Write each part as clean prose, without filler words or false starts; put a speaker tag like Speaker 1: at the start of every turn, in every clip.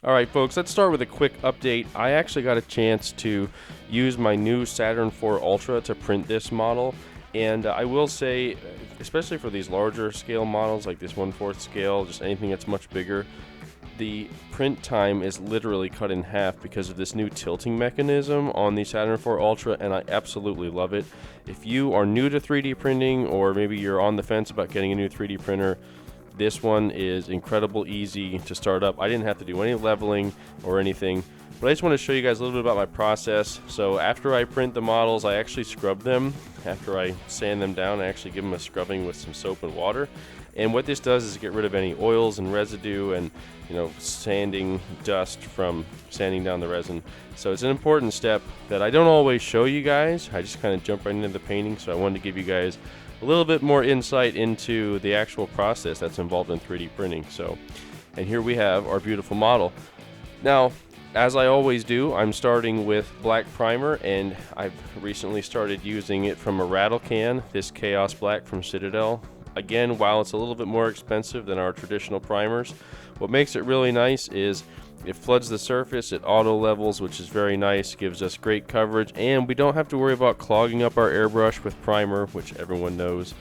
Speaker 1: Alright folks, let's start with a quick update. I actually got a chance to use my new Saturn IV Ultra to print this model, and I will say, especially for these larger scale models like this 1/4 scale, just anything that's much bigger, the print time is literally cut in half because of this new tilting mechanism on the Saturn IV Ultra, and I absolutely love it. If you are new to 3D printing, or maybe you're on the fence about getting a new 3D printer, this one is incredible easy to start up. I didn't have to do any leveling or anything, but I just want to show you guys a little bit about my process. So after I print the models, I actually scrub them. After I sand them down, I actually give them a scrubbing with some soap and water. And what this does is get rid of any oils and residue and, sanding dust from sanding down the resin. So it's an important step that I don't always show you guys. I just kind of jump right into the painting, so I wanted to give you guys a little bit more insight into the actual process that's involved in 3D printing. So, and here we have our beautiful model. Now, as I always do, I'm starting with black primer, and I've recently started using it from a rattle can, this Chaos Black from Citadel. Again, while it's a little bit more expensive than our traditional primers, what makes it really nice is it floods the surface, it auto levels, which is very nice, gives us great coverage, and we don't have to worry about clogging up our airbrush with primer, which everyone knows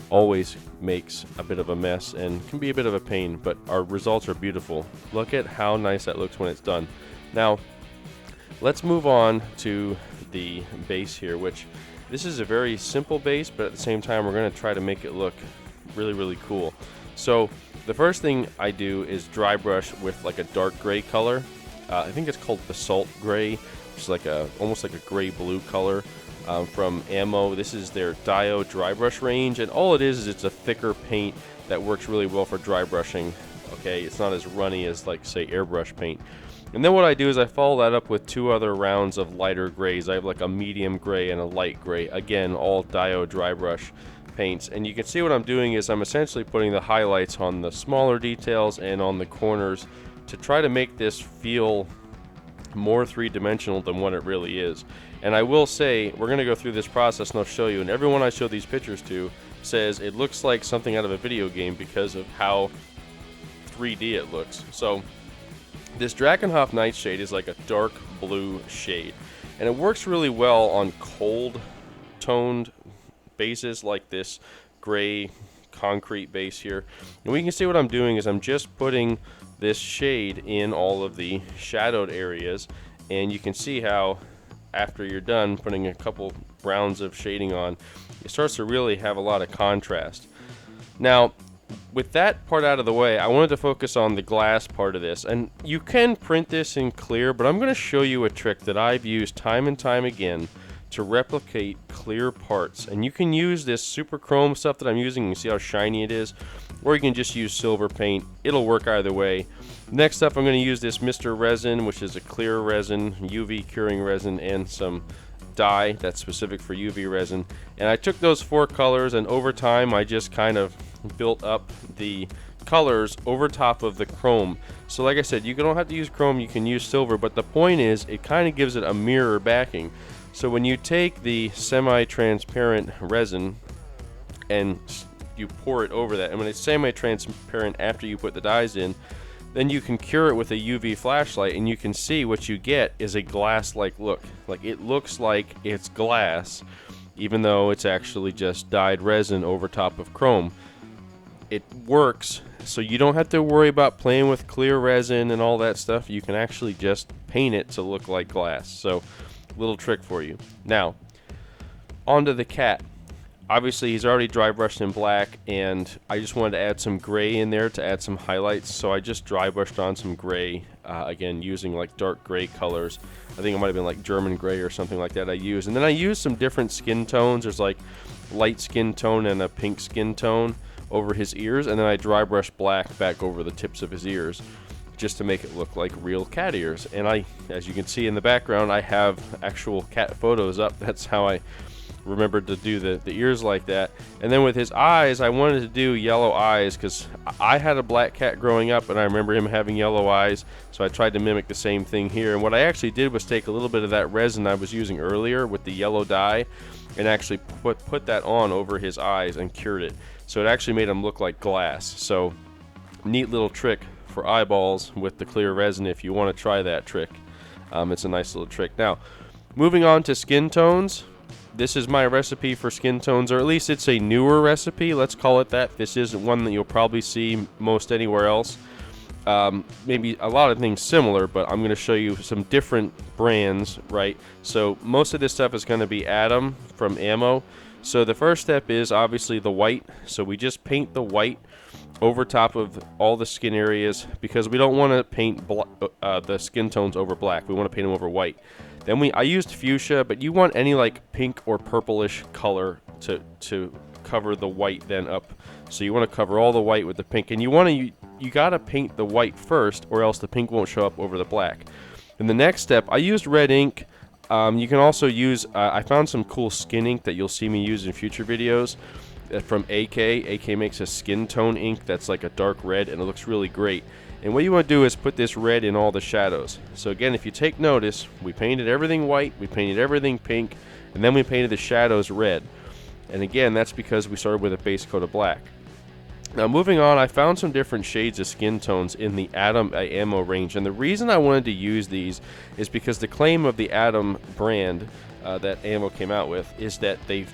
Speaker 1: always makes a bit of a mess and can be a bit of a pain, but our results are beautiful. Look at how nice that looks when it's done. Now, let's move on to the base here, which this is a very simple base, but at the same time, we're going to try to make it look really, really cool. So the first thing I do is dry brush with like a dark gray color. I think it's called basalt gray, which is like almost like a gray blue color from Ammo. This is their Dio dry brush range, and all it is it's a thicker paint that works really well for dry brushing. Okay, it's not as runny as like say airbrush paint. And then what I do is I follow that up with two other rounds of lighter grays. I have like a medium gray and a light gray. Again, all Dio dry brush paints. And you can see what I'm doing is I'm essentially putting the highlights on the smaller details and on the corners to try to make this feel more three-dimensional than what it really is. And I will say, we're going to go through this process and I'll show you, and everyone I show these pictures to says it looks like something out of a video game because of how 3D it looks. So this Drakenhof Nightshade is like a dark blue shade, and it works really well on cold toned bases like this gray concrete base here. And we can see what I'm doing is I'm just putting this shade in all of the shadowed areas, and you can see how after you're done putting a couple rounds of shading on, it starts to really have a lot of contrast. Now, with that part out of the way, I wanted to focus on the glass part of this. And you can print this in clear, but I'm going to show you a trick that I've used time and time again to replicate clear parts. And you can use this super chrome stuff that I'm using. You can see how shiny it is, or you can just use silver paint. It'll work either way. Next up, I'm going to use this Mr. Resin, which is a clear resin, UV curing resin, and some dye that's specific for UV resin. And I took those four colors, and over time I just kind of built up the colors over top of the chrome. So like I said, you don't have to use chrome, you can use silver, but the point is it kind of gives it a mirror backing. So when you take the semi-transparent resin and you pour it over that, and when it's semi-transparent after you put the dyes in, then you can cure it with a UV flashlight, and you can see what you get is a glass-like look. Like, it looks like it's glass, even though it's actually just dyed resin over top of chrome. It works, so you don't have to worry about playing with clear resin and all that stuff. You can actually just paint it to look like glass. So, little trick for you. Now, onto the cat. Obviously, he's already dry brushed in black, and I just wanted to add some gray in there to add some highlights. So I just dry brushed on some gray, again, using like dark gray colors. I think it might have been like German gray or something like that I used. And then I used some different skin tones. There's like light skin tone and a pink skin tone over his ears, and then I dry brushed black back over the tips of his ears just to make it look like real cat ears. And as you can see in the background, I have actual cat photos up. That's how I remembered to do the ears like that. And then with his eyes, I wanted to do yellow eyes because I had a black cat growing up and I remember him having yellow eyes, so I tried to mimic the same thing here. And what I actually did was take a little bit of that resin I was using earlier with the yellow dye and actually put that on over his eyes and cured it, so it actually made him look like glass. So neat little trick for eyeballs with the clear resin if you want to try that trick. It's a nice little trick. Now, moving on to skin tones. This is my recipe for skin tones, or at least it's a newer recipe, let's call it that. This isn't one that you'll probably see most anywhere else. Maybe a lot of things similar, but I'm going to show you some different brands, right? So most of this stuff is going to be Atom from Ammo. So the first step is obviously the white. So we just paint the white over top of all the skin areas because we don't want to paint the skin tones over black. We want to paint them over white. Then I used fuchsia, but you want any like pink or purplish color to cover the white then up. So you want to cover all the white with the pink, and you gotta paint the white first, or else the pink won't show up over the black. In the next step, I used red ink. You can also use, I found some cool skin ink that you'll see me use in future videos from AK. AK makes a skin tone ink that's like a dark red, and it looks really great. And what you want to do is put this red in all the shadows. So again, if you take notice, we painted everything white, we painted everything pink, and then we painted the shadows red. And again, that's because we started with a base coat of black. Now moving on, I found some different shades of skin tones in the Atom Ammo range, and the reason I wanted to use these is because the claim of the Atom brand that Ammo came out with is that they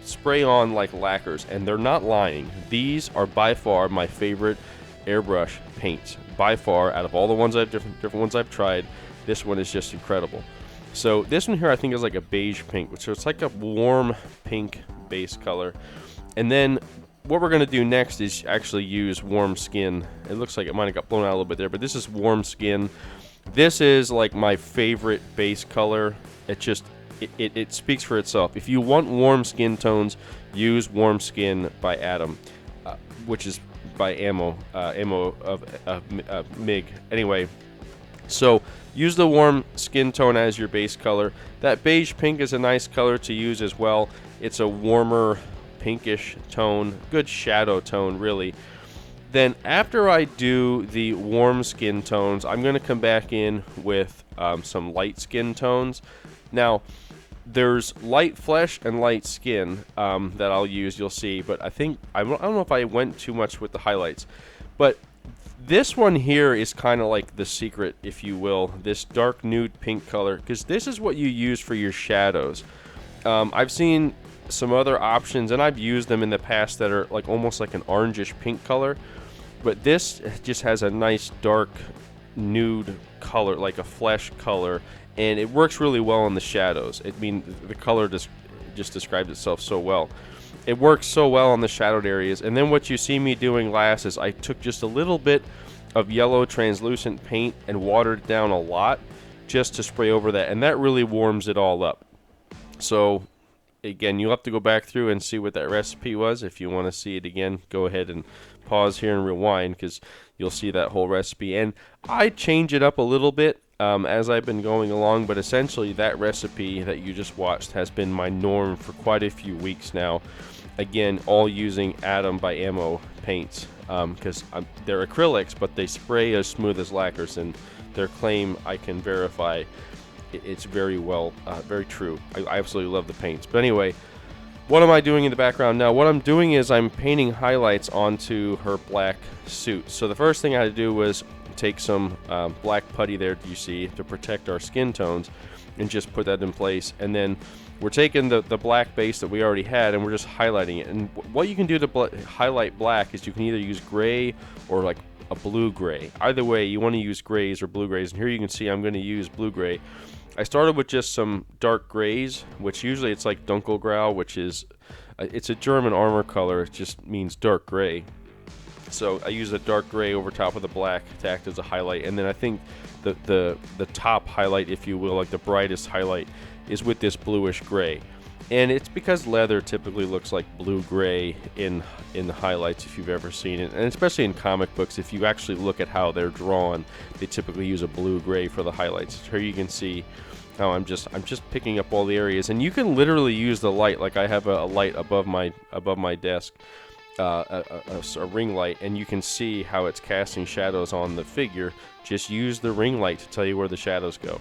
Speaker 1: spray on like lacquers, and they're not lying. These are by far my favorite airbrush paints. By far, out of all the ones different ones I've tried, this one is just incredible. So this one here I think is like a beige pink, so it's like a warm pink base color. And then what we're going to do next is actually use warm skin. It looks like it might have got blown out a little bit there, but this is warm skin. This is like my favorite base color. It speaks for itself. If you want warm skin tones, use Warm Skin by Atom, which is by Ammo of MIG. Anyway, so use the warm skin tone as your base color. That beige pink is a nice color to use as well. It's a warmer pinkish tone, good shadow tone really. Then after I do the warm skin tones, I'm going to come back in with some light skin tones. Now there's light flesh and light skin that I'll use, you'll see, but I don't know if I went too much with the highlights, but this one here is kind of like the secret, if you will, this dark nude pink color, because this is what you use for your shadows. I've seen some other options, and I've used them in the past, that are like almost like an orangish pink color, but this just has a nice dark nude color, like a flesh color, and it works really well in the shadows. The color just describes itself so well. It works so well on the shadowed areas. And then what you see me doing last is I took just a little bit of yellow translucent paint and watered it down a lot just to spray over that, and that really warms it all up. So again, you'll have to go back through and see what that recipe was. If you want to see it again, go ahead and pause here and rewind, because you'll see that whole recipe. And I change it up a little bit as I've been going along, but essentially that recipe that you just watched has been my norm for quite a few weeks now. Again, all using Atom by Ammo paints, because they're acrylics, but they spray as smooth as lacquers, and their claim I can verify. It's very well, very true. I absolutely love the paints. But anyway, what am I doing in the background now? What I'm doing is I'm painting highlights onto her black suit. So the first thing I had to do was take some black putty there, you see, to protect our skin tones, and just put that in place. And then we're taking the black base that we already had, and we're just highlighting it. And what you can do to highlight black is you can either use gray or like a blue gray. Either way, you want to use grays or blue grays. And here you can see I'm going to use blue gray. I started with just some dark grays, which usually it's like Dunkelgrau, which is it's a German armor color. It just means dark gray. So I use a dark gray over top of the black to act as a highlight, and then I think the top highlight, if you will, like the brightest highlight, is with this bluish gray. And it's because leather typically looks like blue-gray in the highlights, if you've ever seen it. And especially in comic books, if you actually look at how they're drawn, they typically use a blue-gray for the highlights. Here you can see how I'm just picking up all the areas. And you can literally use the light, like I have a light above my desk, a ring light, and you can see how it's casting shadows on the figure. Just use the ring light to tell you where the shadows go.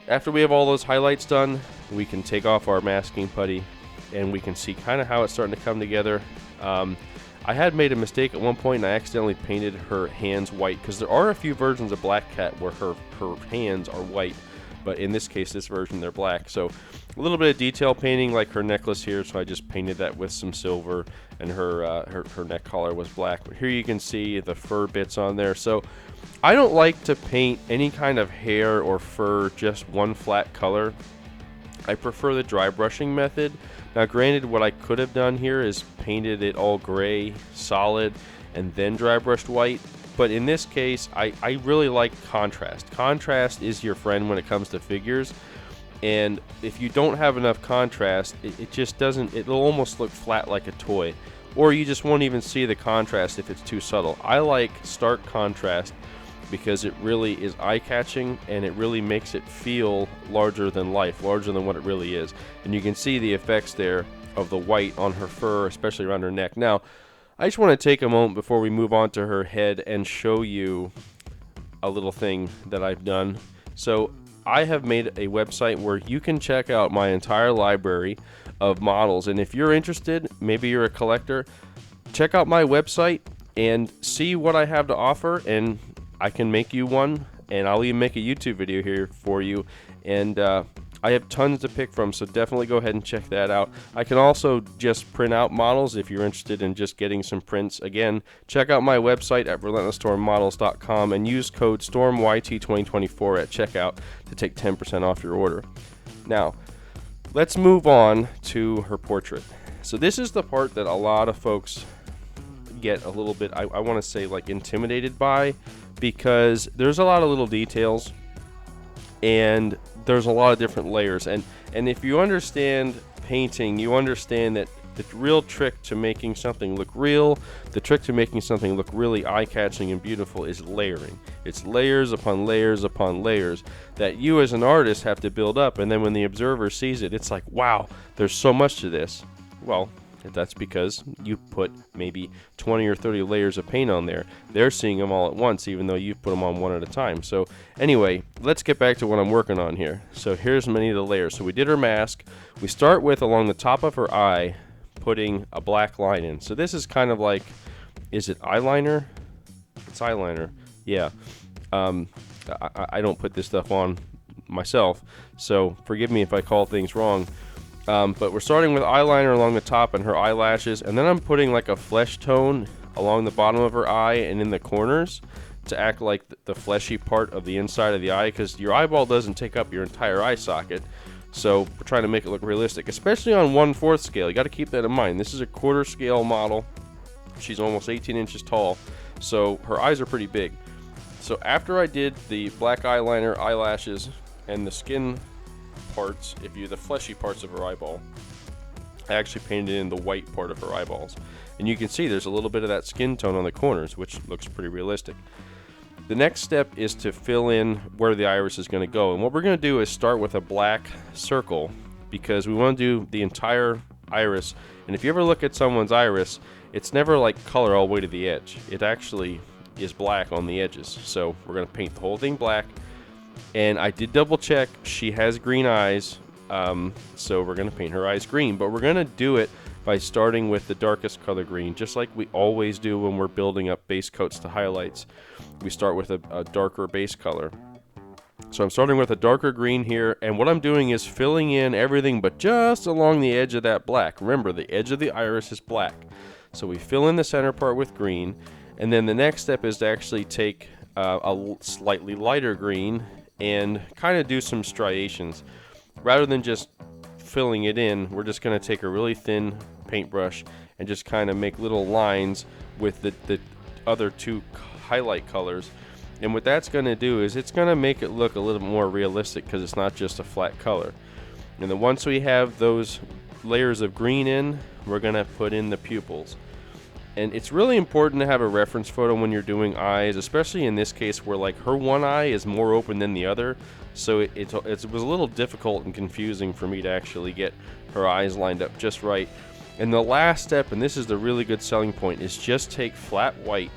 Speaker 1: After we have all those highlights done, we can take off our masking putty, and we can see kind of how it's starting to come together. I had made a mistake at one point and I accidentally painted her hands white, because there are a few versions of Black Cat where her hands are white, but in this case, this version, they're black. So a little bit of detail painting, like her necklace here, so I just painted that with some silver, and her neck collar was black. But here you can see the fur bits on there. So I don't like to paint any kind of hair or fur just one flat color. I prefer the dry brushing method. Now granted, what I could have done here is painted it all gray, solid, and then dry brushed white. But in this case, I really like contrast. Contrast is your friend when it comes to figures. And if you don't have enough contrast, it just doesn't, it'll almost look flat like a toy. Or you just won't even see the contrast if it's too subtle. I like stark contrast because it really is eye-catching and it really makes it feel larger than life, larger than what it really is. And you can see the effects there of the white on her fur, especially around her neck. Now, I just want to take a moment before we move on to her head and show you a little thing that I've done. So I have made a website where you can check out my entire library of models, and if you're interested, maybe you're a collector, check out my website and see what I have to offer, and I can make you one, and I'll even make a YouTube video here for you. And I have tons to pick from, so definitely go ahead and check that out. I can also just print out models if you're interested in just getting some prints. Again, check out my website at relentlessstormmodels.com and use code STORMYT2024 at checkout to take 10% off your order. Now, let's move on to her portrait. So this is the part that a lot of folks get a little bit, I want to say, like, intimidated by, because there's a lot of little details and there's a lot of different layers, and if you understand painting, you understand that the real trick to making something look real, the trick to making something look really eye-catching and beautiful is layering. It's layers upon layers upon layers that you as an artist have to build up, and then when the observer sees it, it's like, wow, there's so much to this. Well, that's because you put maybe 20 or 30 layers of paint on there. They're seeing them all at once, even though you put them on one at a time. So anyway, let's get back to what I'm working on here. So here's many of the layers. So we did her mask. We start with, along the top of her eye, putting a black line in. So this is kind of like, is it eyeliner? It's eyeliner. Yeah. I don't put this stuff on myself, so forgive me if I call things wrong. But we're starting with eyeliner along the top and her eyelashes, and then I'm putting like a flesh tone along the bottom of her eye and in the corners to act like the fleshy part of the inside of the eye, because your eyeball doesn't take up your entire eye socket. So we're trying to make it look realistic, especially on 1/4 scale. You got to keep that in mind. This is a 1/4 scale model. She's almost 18 inches tall, so her eyes are pretty big. So after I did the black eyeliner, eyelashes, and the skin parts, the fleshy parts of her eyeball, I actually painted in the white part of her eyeballs, and you can see there's a little bit of that skin tone on the corners, which looks pretty realistic. The next step is to fill in where the iris is going to go, and what we're going to do is start with a black circle, because we want to do the entire iris. And if you ever look at someone's iris, it's never like color all the way to the edge. It actually is black on the edges. So we're going to paint the whole thing black. And I did double check, she has green eyes, so we're going to paint her eyes green, but we're going to do it by starting with the darkest color green, just like we always do when we're building up base coats to highlights. We start with a darker base color. So I'm starting with a darker green here, and what I'm doing is filling in everything but just along the edge of that black. Remember, the edge of the iris is black. So we fill in the center part with green, and then the next step is to actually take a slightly lighter green and kind of do some striations. Rather than just filling it in, we're just going to take a really thin paintbrush and just kind of make little lines with the other two highlight colors. And what that's going to do is it's going to make it look a little more realistic, because it's not just a flat color. And then once we have those layers of green in, we're going to put in the pupils. And it's really important to have a reference photo when you're doing eyes, especially in this case where like her one eye is more open than the other. So it was a little difficult and confusing for me to actually get her eyes lined up just right. And the last step, and this is the really good selling point, is just take flat white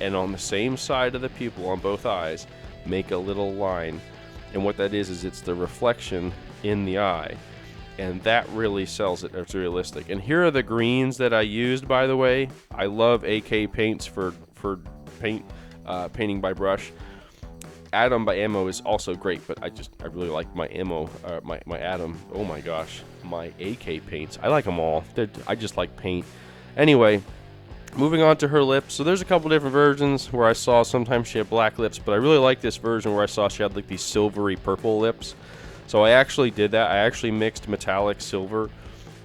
Speaker 1: and on the same side of the pupil on both eyes, make a little line. And what that is it's the reflection in the eye. and that really sells it. It's realistic. And here are the greens that I used, by the way. I love AK paints for painting by brush. Atom by Ammo is also great, but I really like my Ammo, my Atom. Oh my gosh, my AK paints. I like them all. I just like paint. Anyway, moving on to her lips. So there's a couple different versions where I saw sometimes she had black lips, but I really like this version where I saw she had like these silvery purple lips. So I actually did that. I actually mixed metallic silver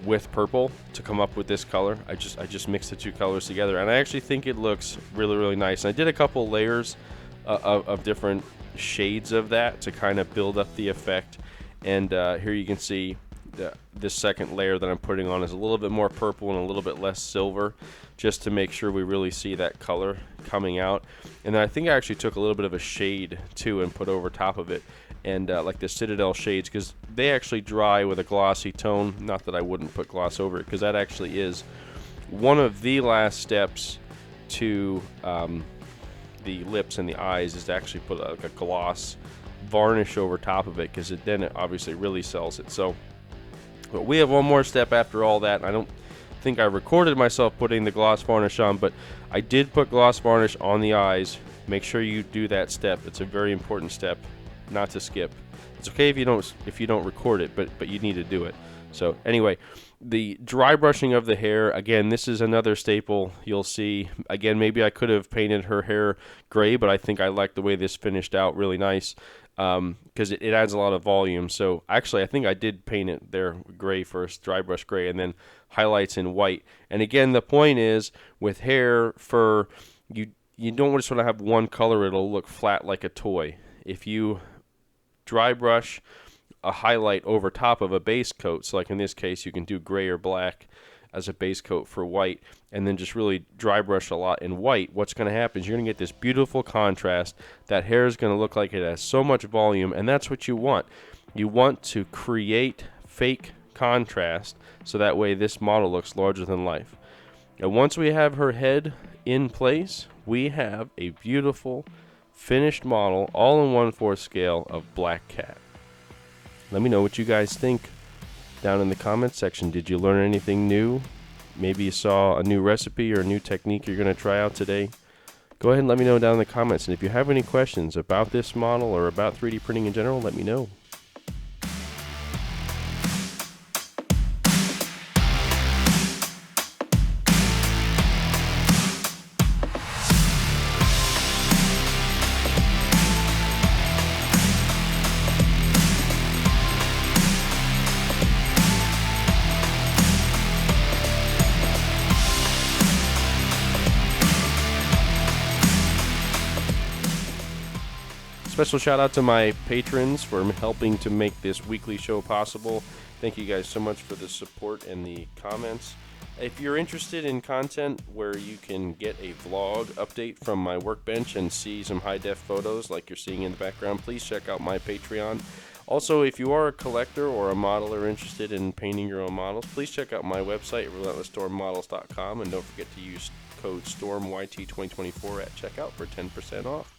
Speaker 1: with purple to come up with this color. I just mixed the two colors together, and I actually think it looks really, really nice. And I did a couple layers of different shades of that to kind of build up the effect. And here you can see this second layer that I'm putting on is a little bit more purple and a little bit less silver, just to make sure we really see that color coming out. And then I think I actually took a little bit of a shade too and put over top of it, and like the Citadel shades, because they actually dry with a glossy tone. Not that I wouldn't put gloss over it, because that actually is one of the last steps to the lips and the eyes, is to actually put like a gloss varnish over top of it, because then it obviously really sells it. So, but we have one more step after all that. I don't think I recorded myself putting the gloss varnish on, but I did put gloss varnish on the eyes. Make sure you do that step. It's a very important step not to skip. It's okay if you don't record it, but you need to do it. So anyway, the dry brushing of the hair, again, this is another staple you'll see. Again, maybe I could have painted her hair gray, but I think I like the way this finished out really nice, because it adds a lot of volume. So actually, I think I did paint it there gray first, dry brush gray, and then highlights in white. And again, the point is, with hair, fur, you don't just want to have one color. It'll look flat like a toy. If you dry brush a highlight over top of a base coat, so like in this case you can do gray or black as a base coat for white, and then just really dry brush a lot in white, what's going to happen is you're going to get this beautiful contrast. That hair is going to look like it has so much volume, and that's what you want. You want to create fake contrast, so that way this model looks larger than life. And once we have her head in place, we have a beautiful finished model, all in 1/4 scale, of Black Cat. Let me know what you guys think down in the comments section. Did you learn anything new? Maybe you saw a new recipe or a new technique you're going to try out today. Go ahead and let me know down in the comments. And if you have any questions about this model or about 3D printing in general, let me know. Special shout out to my patrons for helping to make this weekly show possible. Thank you guys so much for the support and the comments. If you're interested in content where you can get a vlog update from my workbench and see some high-def photos like you're seeing in the background, please check out my Patreon. Also, if you are a collector or a modeler interested in painting your own models, please check out my website, relentlessstormmodels.com, and don't forget to use code STORMYT2024 at checkout for 10% off.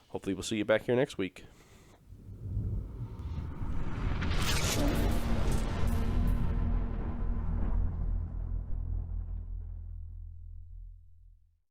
Speaker 1: Hopefully we'll see you back here next week.